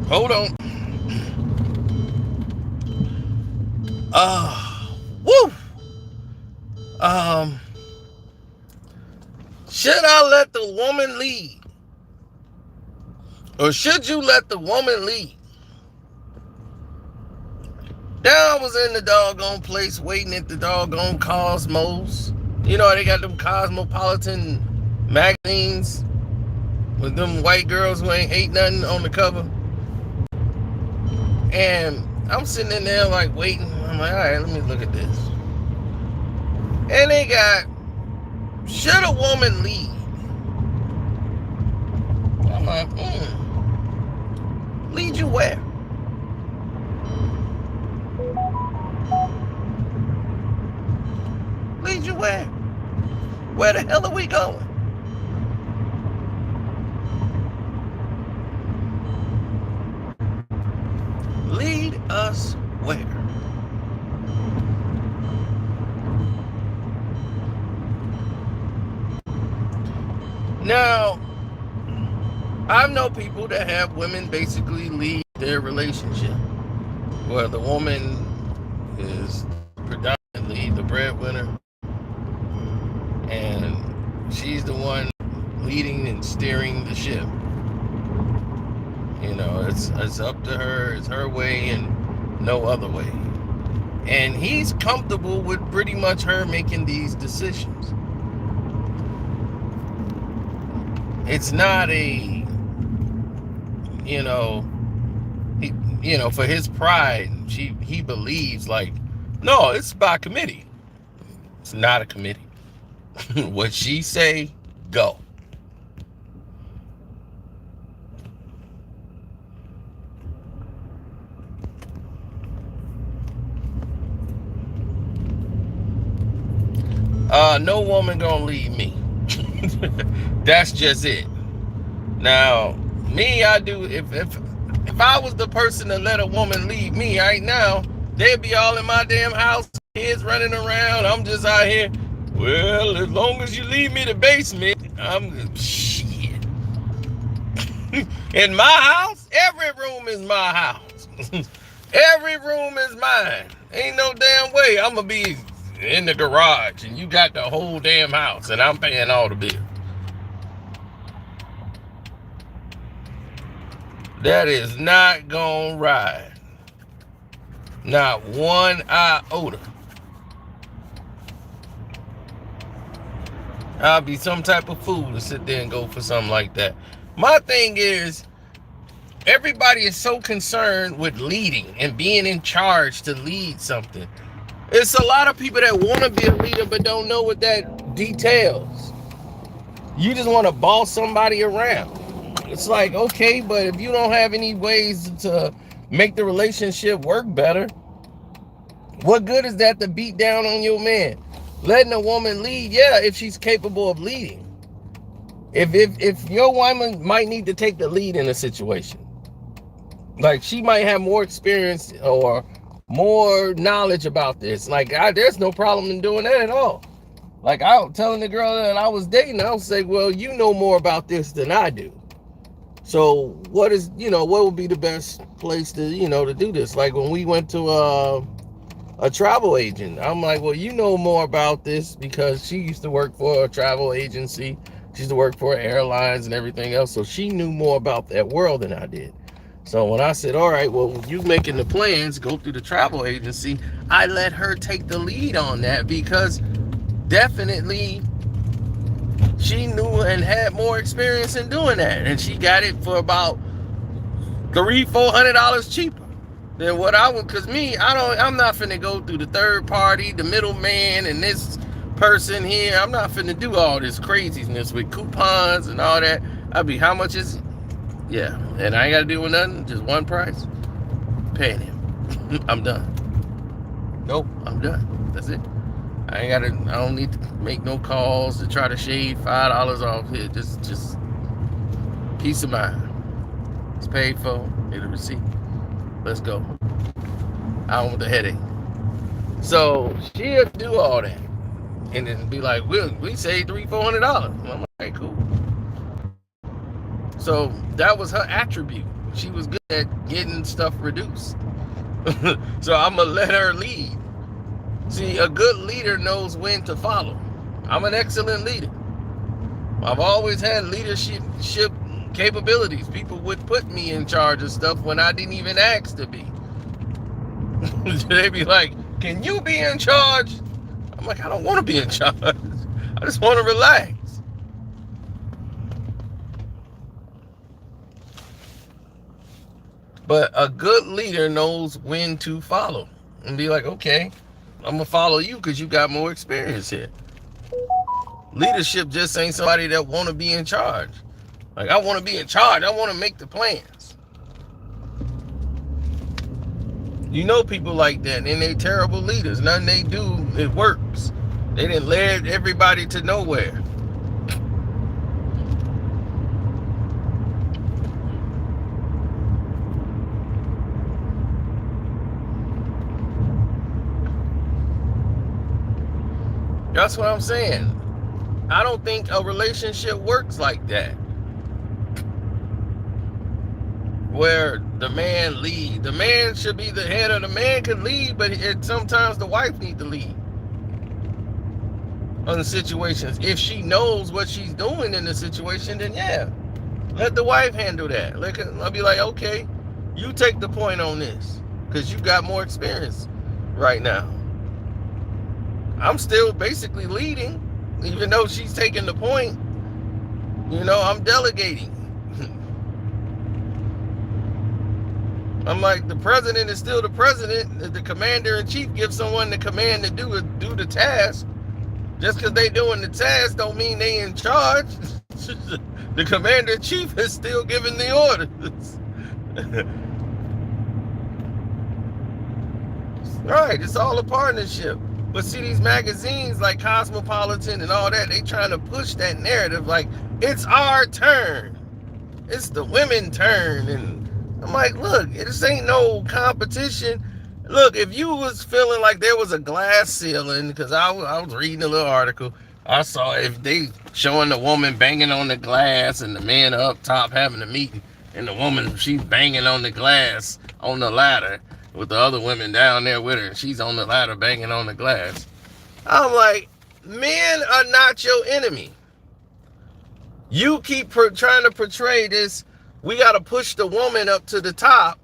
Hold on. Woo. Um, should I let the woman lead, or should you let the woman lead? Now I was in the doggone place waiting at the doggone Cosmos. You know they got them cosmopolitan magazines with them white girls who ain't nothing on the cover. And I'm sitting in there like waiting. I'm like, all right, let me look at this. And they got, should a woman lead? I'm like, lead you where? Lead you where? Where the hell are we going? Lead us where? Now, I know people that have women basically lead their relationship, where the woman is predominantly the breadwinner, and she's the one leading and steering the ship. You know, it's up to her. It's her way and no other way. And he's comfortable with pretty much her making these decisions. It's not a, you know, for his pride, he believes like, no, it's by committee. It's not a committee. What she say, go. No woman gonna leave me. That's just it. Now, me, I do. If I was the person to let a woman leave me right now, they'd be all in my damn house, kids running around. I'm just out here. Well, as long as you leave me the basement, I'm shit. In my house, every room is my house. Every room is mine. Ain't no damn way I'm gonna be in the garage and you got the whole damn house and I'm paying all the bills. That is not gonna ride. Not one iota. I'll be some type of fool to sit there and go for something like that. My thing is, everybody is so concerned with leading and being in charge to lead something. It's a lot of people that want to be a leader but don't know what that details. You just want to boss somebody around. It's like, okay, but if you don't have any ways to make the relationship work better, what good is that to beat down on your man? Letting a woman lead, yeah, if she's capable of leading. If your woman might need to take the lead in a situation, like she might have more experience or more knowledge about this. Like, there's no problem in doing that at all. Like, I was telling the girl that I was dating, I was saying, well, you know more about this than I do. So what would be the best place to, to do this? Like when we went to a travel agent, I'm like, well, you know more about this because she used to work for a travel agency. She used to work for airlines and everything else. So she knew more about that world than I did. So when I said, all right, well, you making the plans, go through the travel agency, I let her take the lead on that because definitely she knew and had more experience in doing that. And she got it for about $300-$400 cheaper than what I would, because I'm not finna go through the third party, the middleman, and this person here. I'm not finna do all this craziness with coupons and all that. How much is it? Yeah, and I ain't got to deal with nothing, just one price. Paying him. I'm done. Nope, I'm done. That's it. I don't need to make no calls to try to shave $5 off here. Just peace of mind. It's paid for. Get a receipt. Let's go. I don't want the headache. So she'll do all that. And then be like, we saved $300-$400. I'm like, cool. So that was her attribute. She was good at getting stuff reduced. So I'm going to let her lead. See, a good leader knows when to follow. I'm an excellent leader. I've always had leadership capabilities. People would put me in charge of stuff when I didn't even ask to be. They'd be like, can you be in charge? I'm like, I don't want to be in charge. I just want to relax. But a good leader knows when to follow and be like, okay, I'm going to follow you because you got more experience here. Leadership just ain't somebody that want to be in charge. Like, I want to be in charge. I want to make the plans. You know people like that, and they terrible leaders. Nothing they do, it works. They didn't lead everybody to nowhere. That's what I'm saying. I don't think a relationship works like that. Where the man lead. The man should be the head, of the man can lead, but sometimes the wife needs to lead on the situations. If she knows what she's doing in the situation, then yeah, let the wife handle that. I'll be like, okay, you take the point on this because you got more experience right now. I'm still basically leading, even though she's taking the point. You know, I'm delegating. I'm like, the president is still the president. The commander-in-chief gives someone the command to do the task. Just because they doing the task don't mean they in charge. The commander-in-chief is still giving the orders. Right, it's all a partnership. But see, these magazines like Cosmopolitan and all that, they trying to push that narrative like, it's our turn. It's the women's turn. And I'm like, look, this ain't no competition. Look, if you was feeling like there was a glass ceiling, because I was reading a little article, I saw if they showing the woman banging on the glass and the man up top having a meeting, and the woman, she's banging on the glass on the ladder with the other women down there with her, and she's on the ladder banging on the glass. I'm like, men are not your enemy. You keep trying to portray this, we got to push the woman up to the top,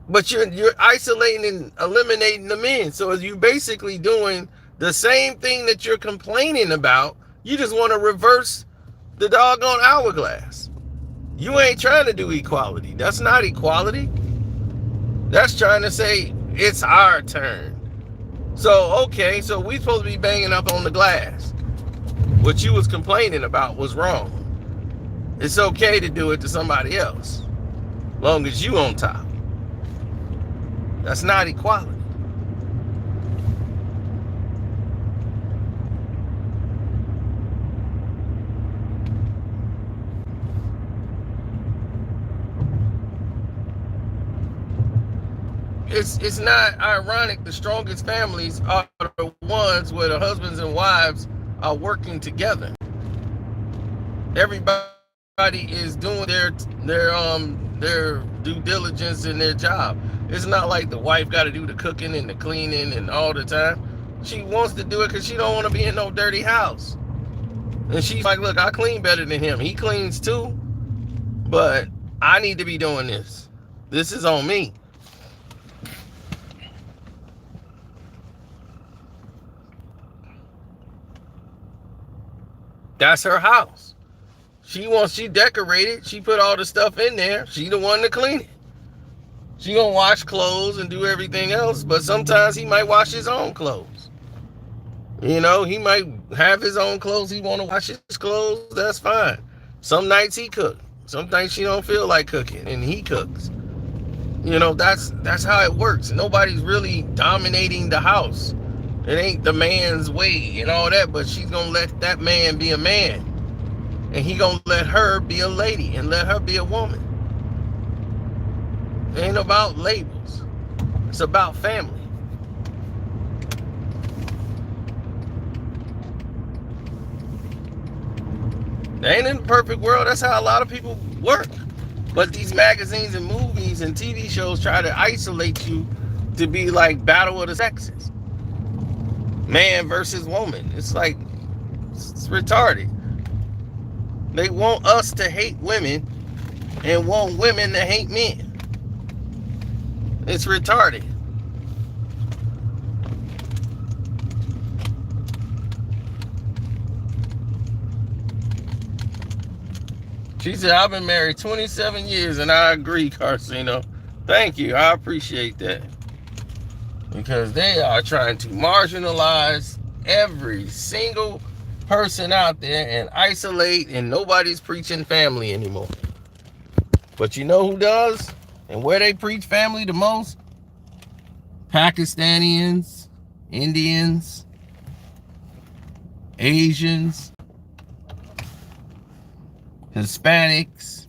but you're isolating and eliminating the men. So you basically doing the same thing that you're complaining about. You just want to reverse the doggone hourglass. You ain't trying to do equality. That's not equality. That's trying to say it's our turn. So, okay, so we supposed to be banging up on the glass. What you was complaining about was wrong. It's okay to do it to somebody else, long as you on top. That's not equality. It's not ironic the strongest families are the ones where the husbands and wives are working together. Everybody is doing their due diligence in their job. It's not like the wife got to do the cooking and the cleaning and all the time. She wants to do it because she don't want to be in no dirty house. And she's like, look, I clean better than him. He cleans too, but I need to be doing this. This is on me. That's her house. She decorated. She put all the stuff in there. She the one to clean it. She gonna wash clothes and do everything else, but sometimes he might wash his own clothes. You know, he might have his own clothes. He want to wash his clothes. That's fine. Some nights he cook. Some nights she don't feel like cooking, and he cooks. You know, that's how it works. Nobody's really dominating the house. It ain't the man's way and all that, but she's gonna let that man be a man, and he gonna let her be a lady and let her be a woman. It ain't about labels. It's about family. They ain't in the perfect world. That's how a lot of people work. But these magazines and movies and TV shows try to isolate you to be like battle of the sexes. Man versus woman. It's like, it's retarded. They want us to hate women and want women to hate men. It's retarded. She said, I've been married 27 years and I agree, Carcino. Thank you. I appreciate that. Because they are trying to marginalize every single person out there and isolate, and nobody's preaching family anymore. But you know who does? And where they preach family the most? Pakistanians, Indians, Asians, Hispanics.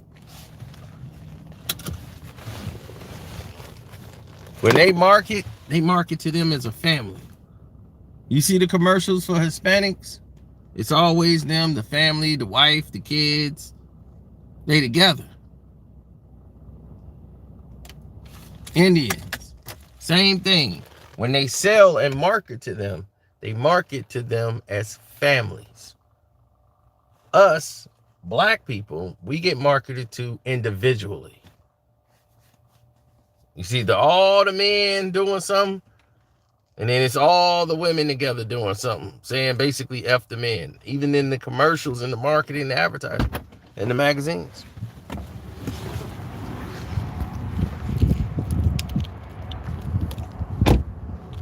When they market to them as a family. You see the commercials for Hispanics? It's always them, the family, the wife, the kids. They together. Indians, same thing. When they sell and market to them, they market to them as families. Us, black people, we get marketed to individually. You see all the men doing something, and then it's all the women together doing something, saying basically F the men, even in the commercials and the marketing, the advertising, and the magazines.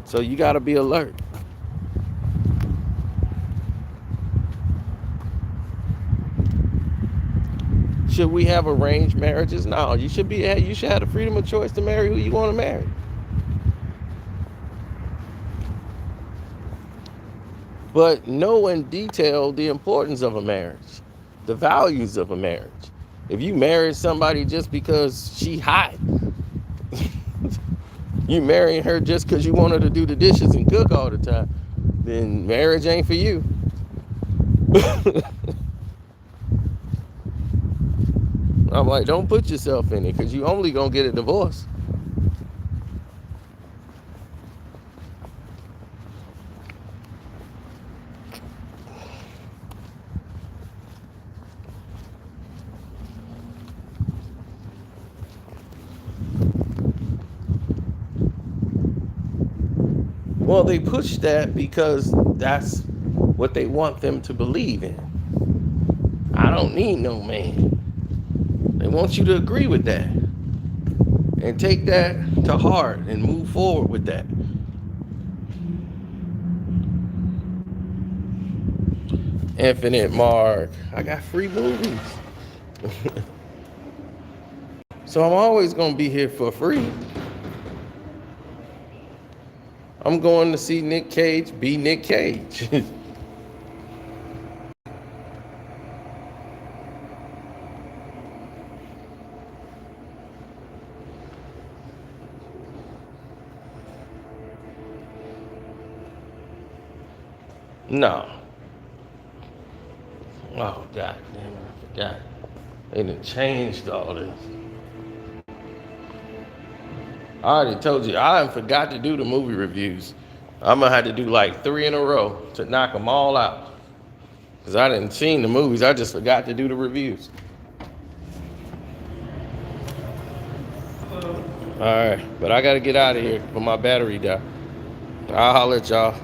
So you got to be alert. Should we have arranged marriages? No, you should have the freedom of choice to marry who you want to marry. But know in detail the importance of a marriage, the values of a marriage. If you marry somebody just because she hot, you marrying her just because you want her to do the dishes and cook all the time, then marriage ain't for you. I'm like, don't put yourself in it, because you only gonna get a divorce. Well, they push that because that's what they want them to believe in. I don't need no man. They want you to agree with that and take that to heart and move forward with that. Infinite Mark, I got free movies. So I'm always going to be here for free. I'm going to see Nick Cage be Nick Cage. No. Oh, God damn it, I forgot. They done changed all this. I already told you, I forgot to do the movie reviews. I'm going to have to do like 3 in a row to knock them all out. Because I didn't see the movies, I just forgot to do the reviews. All right, but I got to get out of here before my battery die. I'll holler at y'all.